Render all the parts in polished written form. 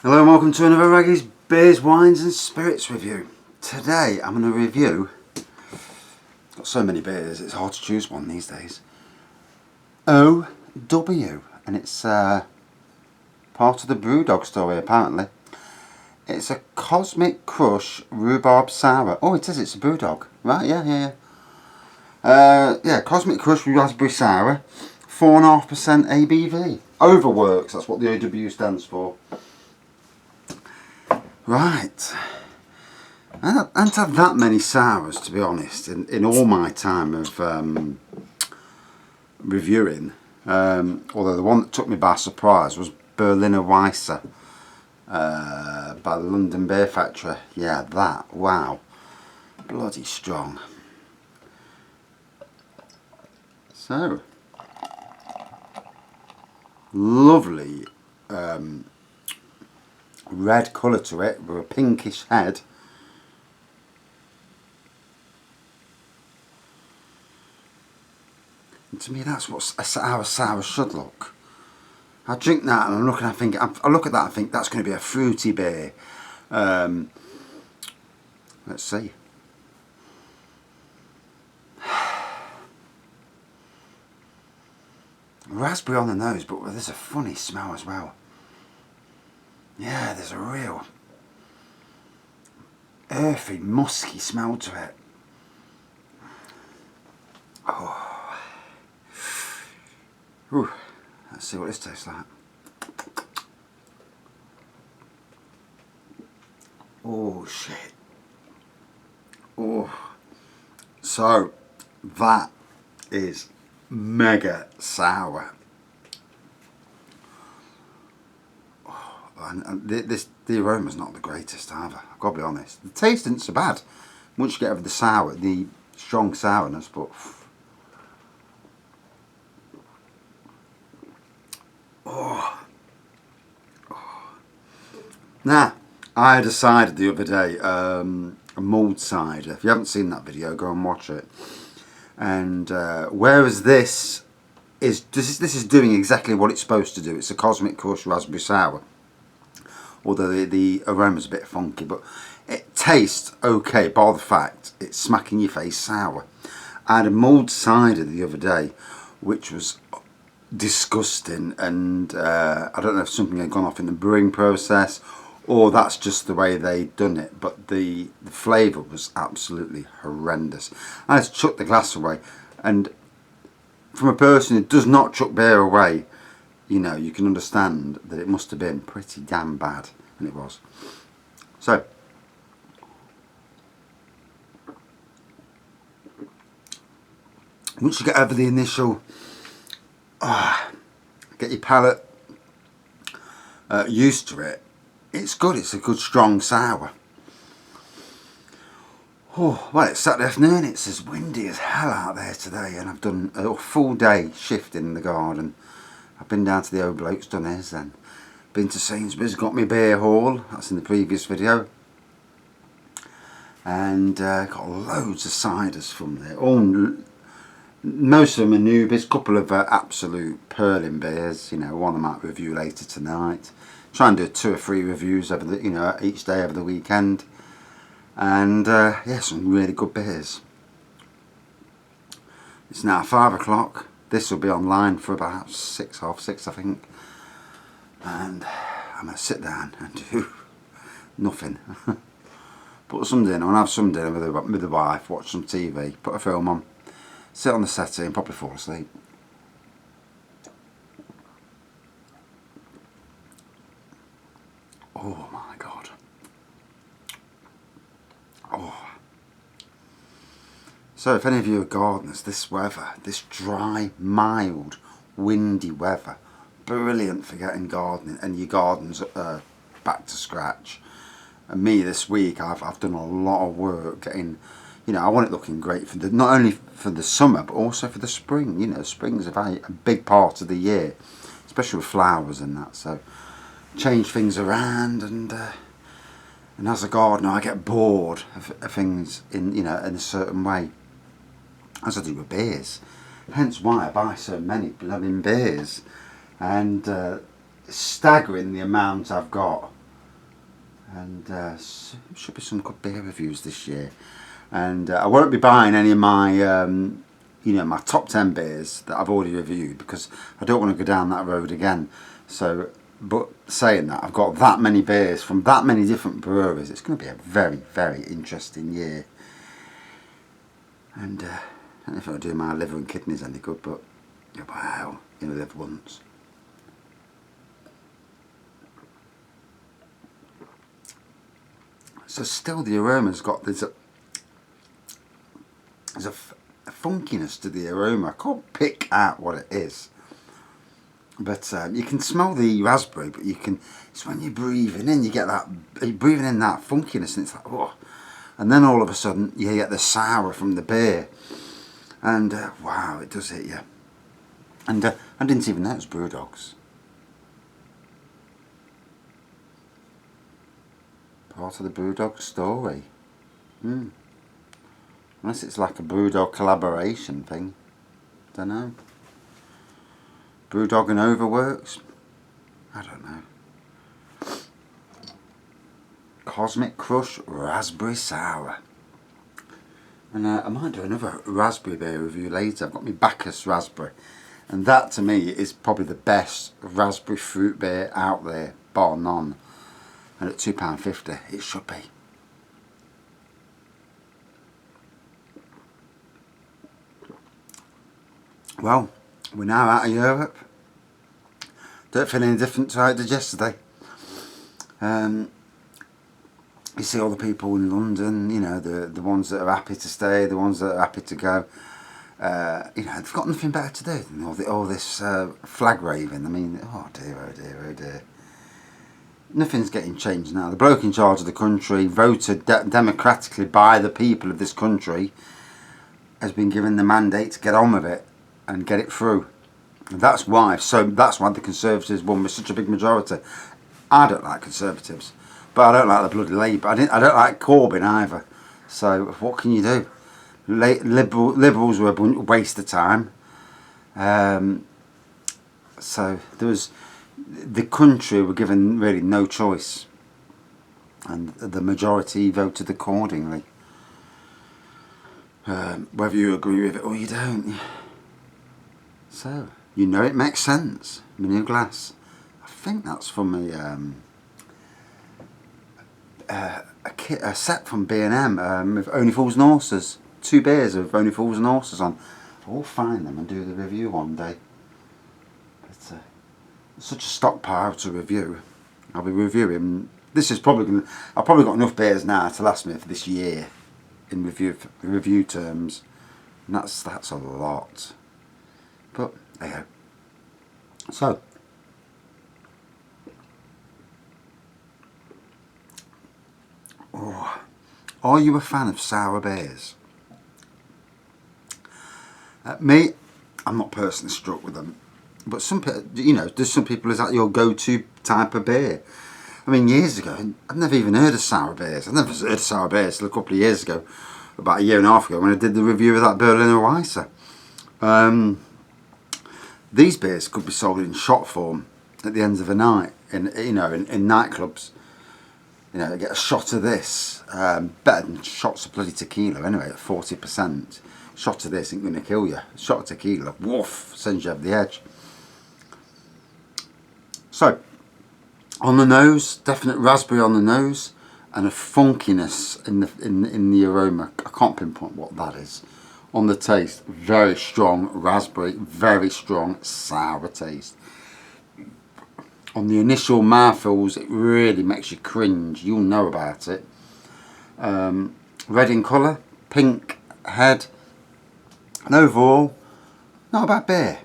Hello and welcome to another Raggy's Beers, Wines and Spirits review. Today I'm going to review, got so many beers it's hard to choose one these days, OW, and it's part of the Brewdog story apparently. It's a Cosmic Crush Rhubarb Sour. Oh, it is, it's a Brewdog, right, yeah. Cosmic Crush Raspberry Sour, 4.5% ABV. Overworks, that's what the OW stands for. Right. I haven't had that many sours, to be honest, in all my time of reviewing. Although the one that took me by surprise was Berliner Weisse by the London Beer Factory. Yeah, that, wow. Bloody strong. So, lovely red colour to it with a pinkish head. And to me that's what a sour should look. I drink that and I look at that and think that's going to be a fruity beer. Let's see. Raspberry on the nose, but there's a funny smell as well. Yeah, there's a real earthy, musky smell to it. Oh. Ooh. Let's see what this tastes like. Oh shit. Oh. So that is mega sour. And the aroma's not the greatest either, I've got to be honest. The taste isn't so bad once you get over the strong sourness, but Now, I decided the other day a mulled cider. If you haven't seen that video, go and watch it. And whereas this is doing exactly what it's supposed to do. It's a Cosmic Crush Raspberry Sour. Although the aroma's a bit funky, but it tastes okay, bar the fact it's smacking your face sour. I had a mulled cider the other day, which was disgusting, and I don't know if something had gone off in the brewing process, or that's just the way they'd done it, but the flavour was absolutely horrendous. I had to chuck the glass away, and from a person who does not chuck beer away, you know, you can understand that it must have been pretty damn bad, and it was. So, once you get over the initial, get your palate used to it, it's good. It's a good strong sour. Oh, well, it's Saturday afternoon. It's as windy as hell out there today, and I've done a full day shift in the garden. I've been down to the old blokes, done his then. Been to Sainsbury's, got my beer haul, that's in the previous video. And got loads of ciders from there. Most of them are newbies, couple of absolute pearling beers. You know, one I might review later tonight. Try and do 2 or 3 reviews over the, each day over the weekend. And yeah, some really good beers. It's now 5 o'clock. This will be online for about 6, half 6 I think. And I'm going to sit down and do nothing. Put some dinner on, have some dinner with the wife, watch some TV, put a film on, sit on the settee and probably fall asleep. Oh my god. Oh. So if any of you are gardeners, this weather, this dry, mild, windy weather, brilliant for getting gardening and your gardens back to scratch. And me this week, I've done a lot of work getting, I want it looking great for not only for the summer but also for the spring. Spring's a big part of the year, especially with flowers and that. So change things around, and as a gardener I get bored of things in a certain way, as I do with beers. Hence why I buy so many blooming beers, and staggering the amount I've got. and should be some good beer reviews this year. And I won't be buying any of my my top 10 beers that I've already reviewed, because I don't want to go down that road again. So, but saying that, I've got that many beers from that many different breweries. It's going to be a very, very interesting year. And I don't know if I'll do my liver and kidneys any good, but wow, you live once. So still the aroma's got there's a funkiness to the aroma. I can't pick out what it is, but you can smell the raspberry. But it's when you're breathing in, you're breathing in that funkiness, and it's like, oh, and then all of a sudden you get the sour from the beer, and wow, it does hit you. And I didn't even know it was Brewdogs. Part of the Brewdog story. Unless it's like a Brewdog collaboration thing. Don't know. Brewdog and Overworks? I don't know. Cosmic Crush Raspberry Sour. And I might do another raspberry beer review later. I've got my Bacchus Raspberry. And that to me is probably the best raspberry fruit beer out there, bar none. And at £2.50 it should be. Well, we're now out of Europe. Don't feel any different to how it did yesterday. You see all the people in London, the ones that are happy to stay, the ones that are happy to go. They've got nothing better to do than all this flag waving. I mean, oh dear, oh dear, oh dear. Nothing's getting changed now. The bloke in charge of the country, voted democratically by the people of this country, has been given the mandate to get on with it and get it through. And that's why the Conservatives won with such a big majority. I don't like Conservatives, but I don't like the bloody Labour. I don't like Corbyn either. So what can you do? Liberals were a waste of time. So the country were given really no choice, and the majority voted accordingly. Whether you agree with it or you don't. So, it makes sense. My new glass. I think that's from a set from B&M with Only Fools and Horses. 2 beers with Only Fools and Horses on. I'll find them and do the review one day. But such a stockpile to review. I'll be reviewing. This is probably I've probably got enough beers now to last me for this year in review terms. And that's a lot. But there you go. So, are you a fan of sour beers? Me, I'm not personally struck with them, but some people, there's some people, is that your go-to type of beer? I mean, years ago, I'd never even heard of sour beers. I'd never heard of sour beers till a couple of years ago, about a year and a half ago, when I did the review of that Berliner Weisse. These beers could be sold in shot form at the end of the night in nightclubs. Get a shot of this, better than shots of bloody tequila anyway, at 40%. Shot of this ain't going to kill you. A shot of tequila, woof, sends you over the edge. So, on the nose, definite raspberry on the nose, and a funkiness in the aroma. I can't pinpoint what that is. On the taste, very strong raspberry, very strong sour taste. On the initial mouthfuls, it really makes you cringe. You'll know about it. Red in colour, pink head, and overall, not a bad beer.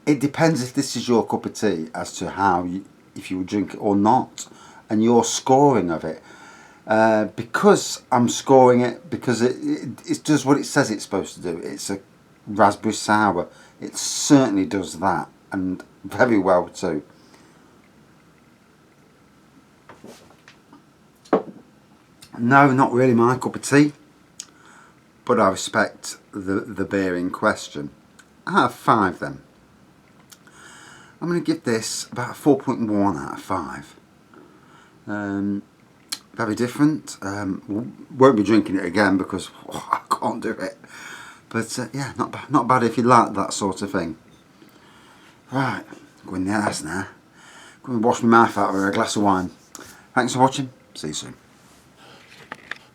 It depends if this is your cup of tea as to if you would drink it or not, and your scoring of it. Because I'm scoring it because it does what it says it's supposed to do. It's a raspberry sour. It certainly does that, and very well too. No, not really my cup of tea, but I respect the beer in question. Out of 5 then. I'm going to give this about a 4.1 out of 5. Very different. Won't be drinking it again because I can't do it. But yeah, not bad if you like that sort of thing. Right, go in the house now. Go and wash my mouth out with a glass of wine. Thanks for watching. See you soon.